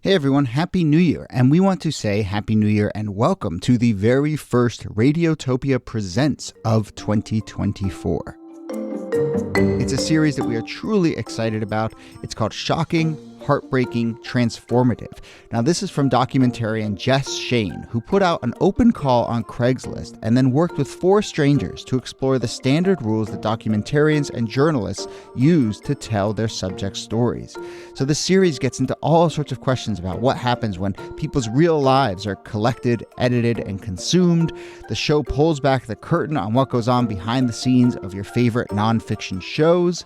Hey everyone, Happy New Year, and we want to say Happy New Year and welcome to the very first Radiotopia Presents of 2024. It's a series that we are truly excited about. It's called Shocking, Heartbreaking, Transformative. Now, this is from documentarian Jess Shane, who put out an open call on Craigslist and then worked with 4 strangers to explore the standard rules that documentarians and journalists use to tell their subject stories. So the series gets into all sorts of questions about what happens when people's real lives are collected, edited, and consumed. The show pulls back the curtain on what goes on behind the scenes of your favorite nonfiction shows.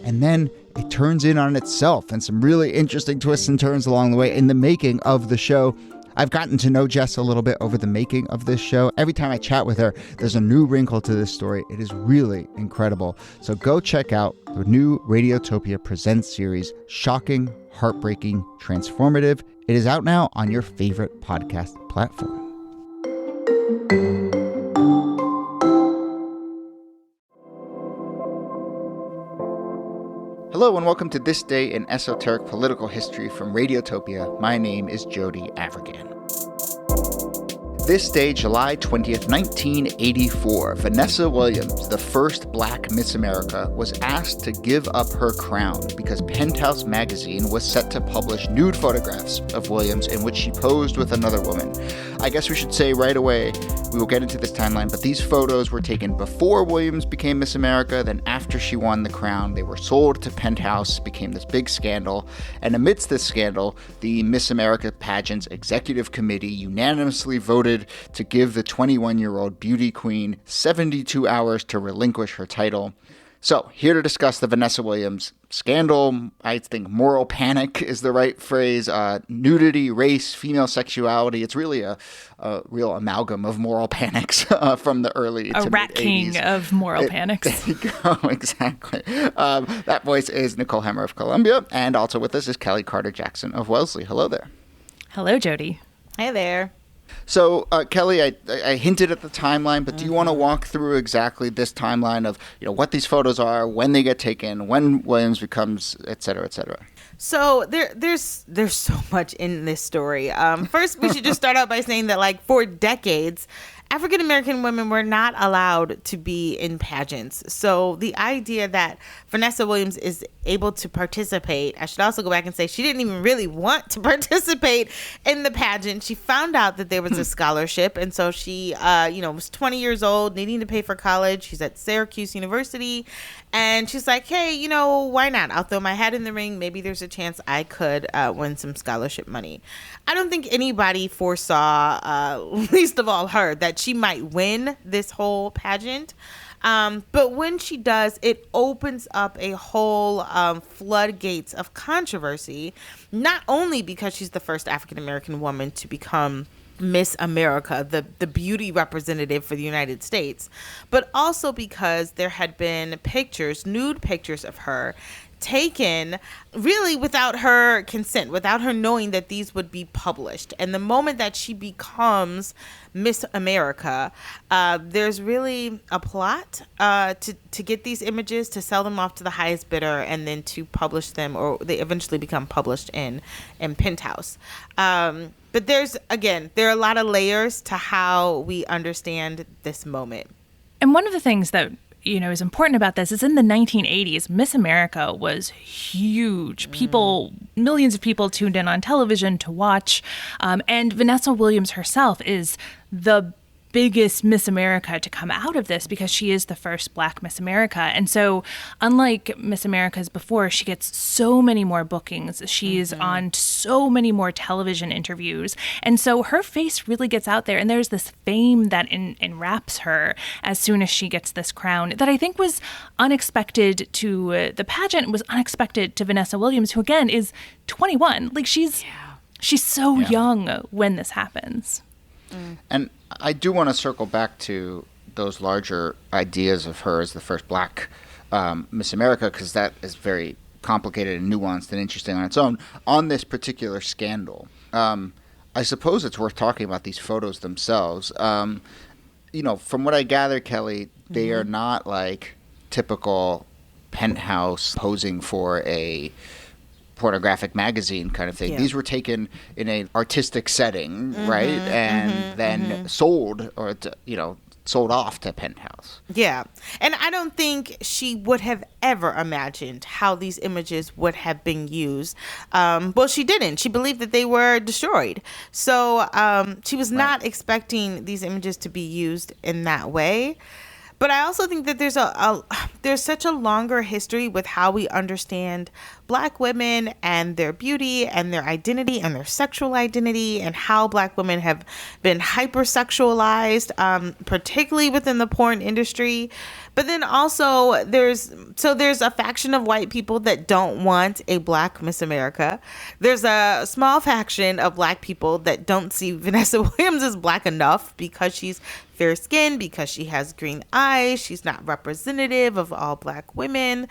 And then it turns in on itself and some really interesting twists and turns along the way in the making of the show. I've gotten to know Jess a little bit over the making of this show. Every time I chat with her, there's a new wrinkle to this story. It is really incredible. So go check out the new Radiotopia Presents series, Shocking, Heartbreaking, Transformative. It is out now on your favorite podcast platform. Hello and welcome to This Day in Esoteric Political History from Radiotopia. My name is Jody African. This day, July 20th, 1984, Vanessa Williams, the first Black Miss America, was asked to give up her crown because Penthouse magazine was set to publish nude photographs of Williams in which she posed with another woman. I guess we should say right away, we will get into this timeline, but these photos were taken before Williams became Miss America, then after she won the crown. They were sold to Penthouse, became this big scandal, and amidst this scandal, the Miss America pageant's executive committee unanimously voted to give the 21-year-old beauty queen 72 hours to relinquish her title. So, here to discuss the Vanessa Williams scandal, I think moral panic is the right phrase, nudity, race, female sexuality. It's really a real amalgam of moral panics from the early to mid-80s. A rat king of moral panics. There you go, exactly. That voice is Nicole Hemmer of Columbia, and also with us is Kellie Carter-Jackson of Wellesley. Hello there. Hello, Jody. Hey there. So, Kellie, I hinted at the timeline, but do you want to walk through exactly this timeline of, what these photos are, when they get taken, when Williams becomes, et cetera, et cetera? So there's so much in this story. First, we should just start out by saying that, for decades, African-American women were not allowed to be in pageants. So the idea that Vanessa Williams is able to participate, I should also go back and say she didn't even really want to participate in the pageant. She found out that there was a scholarship. And so she, was 20 years old, needing to pay for college. She's at Syracuse University. And she's like, hey, why not? I'll throw my hat in the ring. Maybe there's a chance I could win some scholarship money. I don't think anybody foresaw, least of all her, that she might win this whole pageant. But when she does, it opens up a whole floodgates of controversy, not only because she's the first African-American woman to become Miss America, the beauty representative for the United States, but also because there had been nude pictures of her taken really without her consent, without her knowing that these would be published. And the moment that she becomes Miss America, there's really a plot to get these images, to sell them off to the highest bidder, and then to publish them, or they eventually become published in Penthouse. But there are a lot of layers to how we understand this moment. And one of the things that is important about this is in the 1980s, Miss America was huge. Millions of people tuned in on television to watch. And Vanessa Williams herself is the biggest Miss America to come out of this because she is the first Black Miss America. And so unlike Miss Americas before, she gets so many more bookings. She's on so many more television interviews. And so her face really gets out there. And there's this fame that enwraps her as soon as she gets this crown that I think was unexpected to the pageant, was unexpected to Vanessa Williams, who again is 21. She's so young when this happens. And I do want to circle back to those larger ideas of her as the first Black Miss America, because that is very complicated and nuanced and interesting on its own. On this particular scandal, I suppose it's worth talking about these photos themselves. From what I gather, Kellie, they are not like typical Penthouse posing for a pornographic magazine kind of thing. Yeah. These were taken in an artistic setting, right? And then sold or, sold off to Penthouse. Yeah. And I don't think she would have ever imagined how these images would have been used. Well, she didn't. She believed that they were destroyed. So she was not expecting these images to be used in that way. But I also think that there's such a longer history with how we understand Black women and their beauty and their identity and their sexual identity, and how Black women have been hypersexualized, particularly within the porn industry. But then also there's a faction of white people that don't want a Black Miss America. There's a small faction of Black people that don't see Vanessa Williams as Black enough because she's fair skinned, because she has green eyes. She's not representative of all Black women.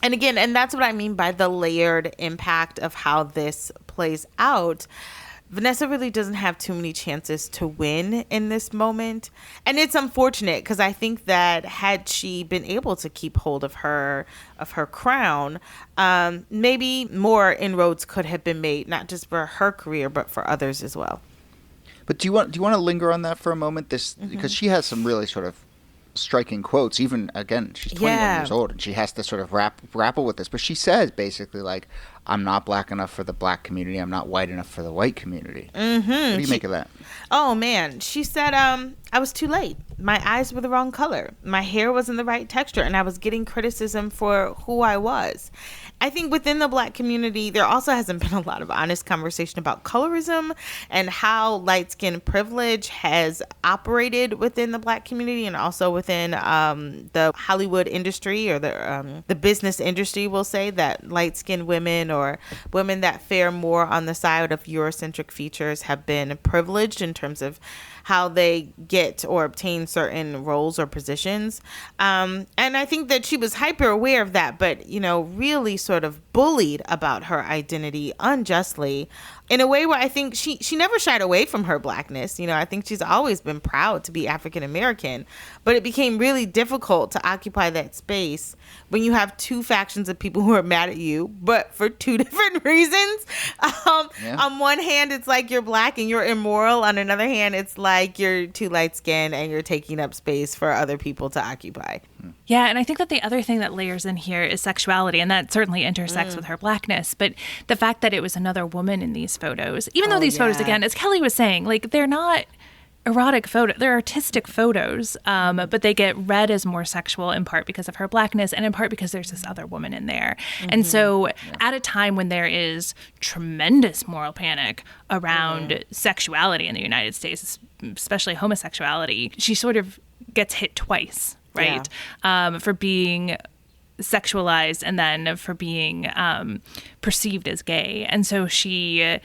And again, and that's what I mean by the layered impact of how this plays out. Vanessa really doesn't have too many chances to win in this moment. And it's unfortunate because I think that had she been able to keep hold of her crown, maybe more inroads could have been made, not just for her career, but for others as well. But do you want to linger on that for a moment? Because she has some really sort of striking quotes. Even again, she's 21 years old and she has to sort of grapple with this. But she says basically like, "I'm not Black enough for the Black community. I'm not white enough for the white community." What do you make of that? Oh man, she said, "I was too late. My eyes were the wrong color. My hair wasn't the right texture, and I was getting criticism for who I was." I think within the Black community, there also hasn't been a lot of honest conversation about colorism and how light-skin privilege has operated within the Black community, and also within the Hollywood industry, or the business industry. We'll say that light-skinned women or women that fare more on the side of Eurocentric features have been privileged in terms of how they get or obtain certain roles or positions. And I think that she was hyper aware of that, but, really sort of bullied about her identity unjustly in a way where I think she never shied away from her Blackness. I think she's always been proud to be African American, but it became really difficult to occupy that space when you have two factions of people who are mad at you, but for two different reasons. On one hand, it's like you're Black and you're immoral. On another hand, it's like you're too light-skinned and you're taking up space for other people to occupy. Yeah, and I think that the other thing that layers in here is sexuality, and that certainly intersects with her Blackness. But the fact that it was another woman in these photos, even though these photos, again, as Kellie was saying, like, they're not erotic photos, they're artistic photos, but they get read as more sexual in part because of her Blackness and in part because there's this other woman in there. And so at a time when there is tremendous moral panic around sexuality in the United States, especially homosexuality, she sort of gets hit twice. Right. For being sexualized and then for being perceived as gay. And so the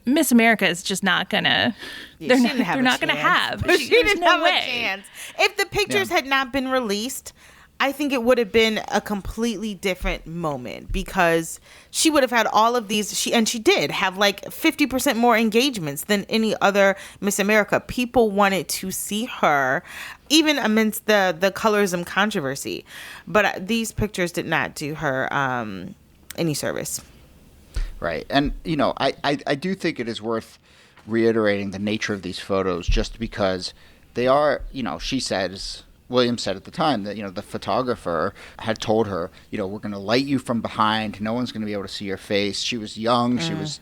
Miss America is just not gonna, they're not gonna have. She didn't have a chance. If the pictures had not been released, I think it would have been a completely different moment, because she would have had all of these. She did have like 50% more engagements than any other Miss America. People wanted to see her, even amidst the colorism controversy. But these pictures did not do her any service. Right. And, I do think it is worth reiterating the nature of these photos, just because they are, Williams said at the time that, the photographer had told her, we're going to light you from behind. No one's going to be able to see your face. She was young. She was,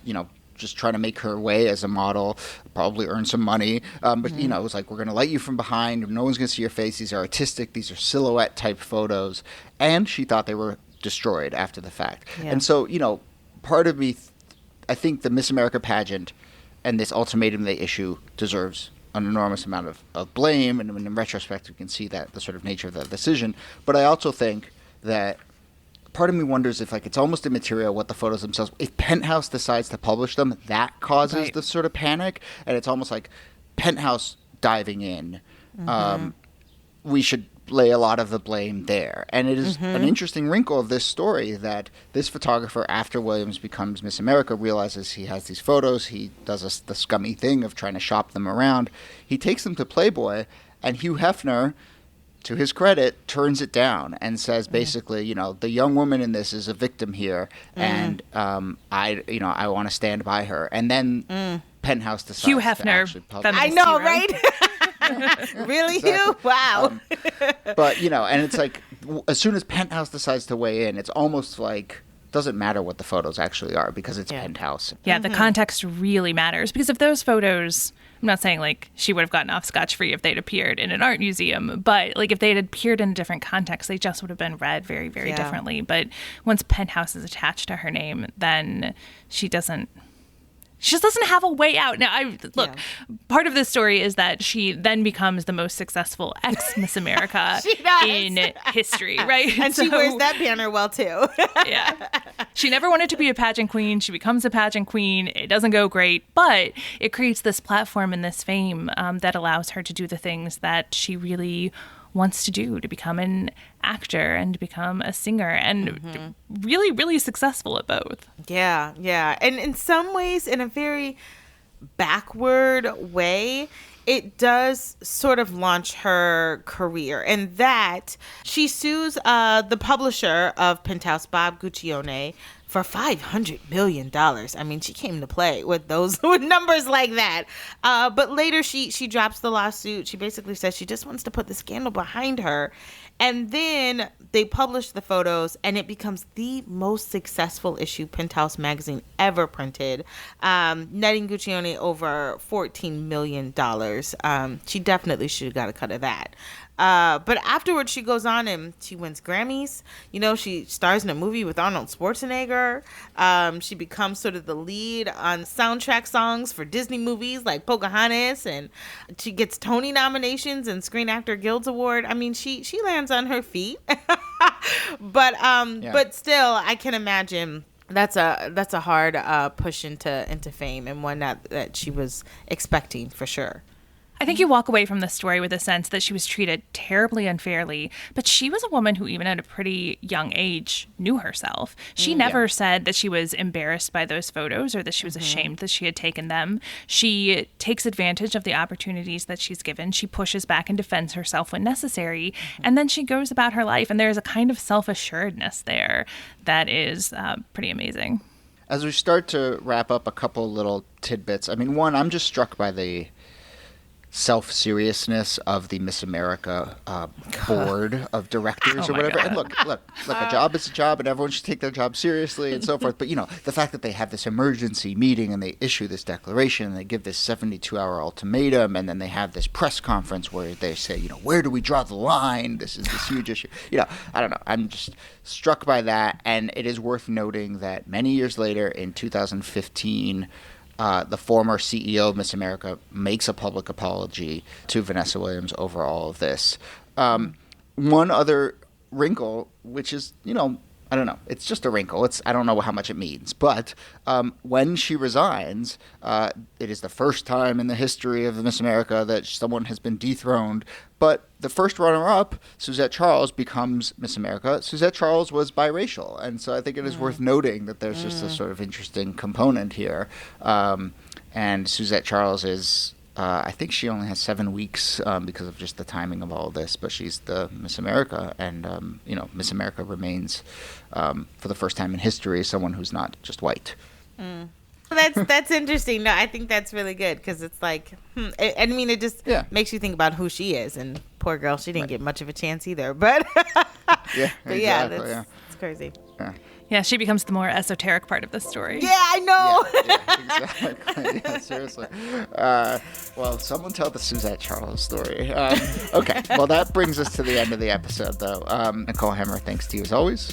just trying to make her way as a model, probably earn some money. But, it was like, we're going to light you from behind. No one's going to see your face. These are artistic. These are silhouette type photos. And she thought they were destroyed after the fact. Yeah. And so, part of me, I think the Miss America pageant and this ultimatum they issue deserves an enormous amount of blame, and in retrospect we can see that the sort of nature of that decision. But I also think that part of me wonders if it's almost immaterial what the photos themselves, if Penthouse decides to publish them, that causes the sort of panic, and it's almost like Penthouse diving in. We should lay a lot of the blame there. And it is an interesting wrinkle of this story that this photographer, after Williams becomes Miss America, realizes he has these photos. He does the scummy thing of trying to shop them around. He takes them to Playboy, and Hugh Hefner to his credit, turns it down and says basically, you know, the young woman in this is a victim here, and I want to stand by her. And then Penthouse decides Hugh to Hefner, actually publish. I know, hero. right? Really, Exactly. Hugh? Wow. But, you know, and it's like, as soon as Penthouse decides to weigh in, it's almost like, doesn't matter what the photos actually are because it's Penthouse. Yeah, the context really matters, because if those photos, I'm not saying like she would have gotten off scotch-free if they'd appeared in an art museum, but like if they had appeared in a different context, they just would have been read very, very differently. But once Penthouse is attached to her name, then she just doesn't have a way out. Now, part of this story is that she then becomes the most successful ex-Miss America in history, right? And she wears that banner well, too. Yeah. She never wanted to be a pageant queen. She becomes a pageant queen. It doesn't go great, but it creates this platform and this fame that allows her to do the things that she really wants to do, to become an actor and to become a singer, and really, really successful at both. Yeah, yeah. And in some ways, in a very backward way, it does sort of launch her career, and that she sues the publisher of Penthouse, Bob Guccione, for $500 million. I mean, she came to play with those with numbers like that. But later she drops the lawsuit. She basically says she just wants to put the scandal behind her. And then they publish the photos, and it becomes the most successful issue Penthouse magazine ever printed, netting Guccione over $14 million. She definitely should have got a cut of that. But afterwards, she goes on and she wins Grammys. You know, she stars in a movie with Arnold Schwarzenegger. She becomes sort of the lead on soundtrack songs for Disney movies like Pocahontas, and she gets Tony nominations and Screen Actor Guild Award. I mean, she lands on her feet. But still, I can imagine that's a hard push into fame, and one that she was expecting for sure. I think you walk away from this story with a sense that she was treated terribly unfairly, but she was a woman who, even at a pretty young age, knew herself. She never said that she was embarrassed by those photos or that she was ashamed that she had taken them. She takes advantage of the opportunities that she's given. She pushes back and defends herself when necessary, and then she goes about her life. And there's a kind of self-assuredness there that is pretty amazing. As we start to wrap up, a couple little tidbits. I mean, one, I'm just struck by the self-seriousness of the Miss America board of directors or whatever. And look, a job is a job, and everyone should take their job seriously and so forth. But, you know, the fact that they have this emergency meeting and they issue this declaration and they give this 72-hour ultimatum, and then they have this press conference where they say, you know, where do we draw the line? This is this huge issue. You know, I don't know. I'm just struck by that. And it is worth noting that many years later, in 2015, the former CEO of Miss America makes a public apology to Vanessa Williams over all of this. One other wrinkle, which is, you know, I don't know. It's just a wrinkle. I don't know how much it means. But when she resigns, it is the first time in the history of Miss America that someone has been dethroned. But the first runner-up, Suzette Charles, becomes Miss America. Suzette Charles was biracial. And so I think it is worth noting that there's just a sort of interesting component here. And Suzette Charles is... I think she only has 7 weeks because of just the timing of all of this, but she's the Miss America, and you know, Miss America remains, for the first time in history, someone who's not just white. That's interesting. No, I think that's really good, because it's like, I mean, it just makes you think about who she is, and poor girl, she didn't get much of a chance either. But it's crazy. Yeah, she becomes the more esoteric part of the story. Yeah, I know. Exactly. Yeah, seriously. Well, someone tell the Suzette Charles story. Okay, well, that brings us to the end of the episode, though. Nicole Hammer, thanks to you as always.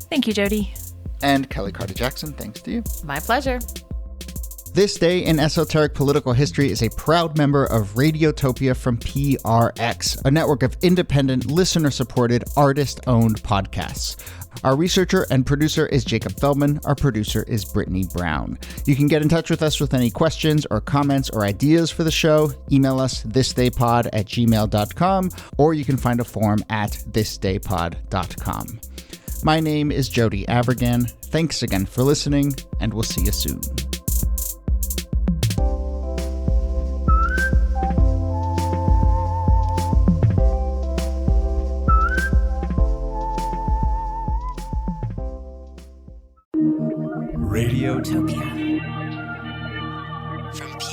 Thank you, Jody. And Kellie Carter-Jackson, thanks to you. My pleasure. This Day in Esoteric Political History is a proud member of Radiotopia from PRX, a network of independent, listener-supported, artist-owned podcasts. Our researcher and producer is Jacob Feldman. Our producer is Brittany Brown. You can get in touch with us with any questions or comments or ideas for the show. Email us thisdaypod@gmail.com, or you can find a form at thisdaypod.com. My name is Jody Avirgan. Thanks again for listening, and we'll see you soon. from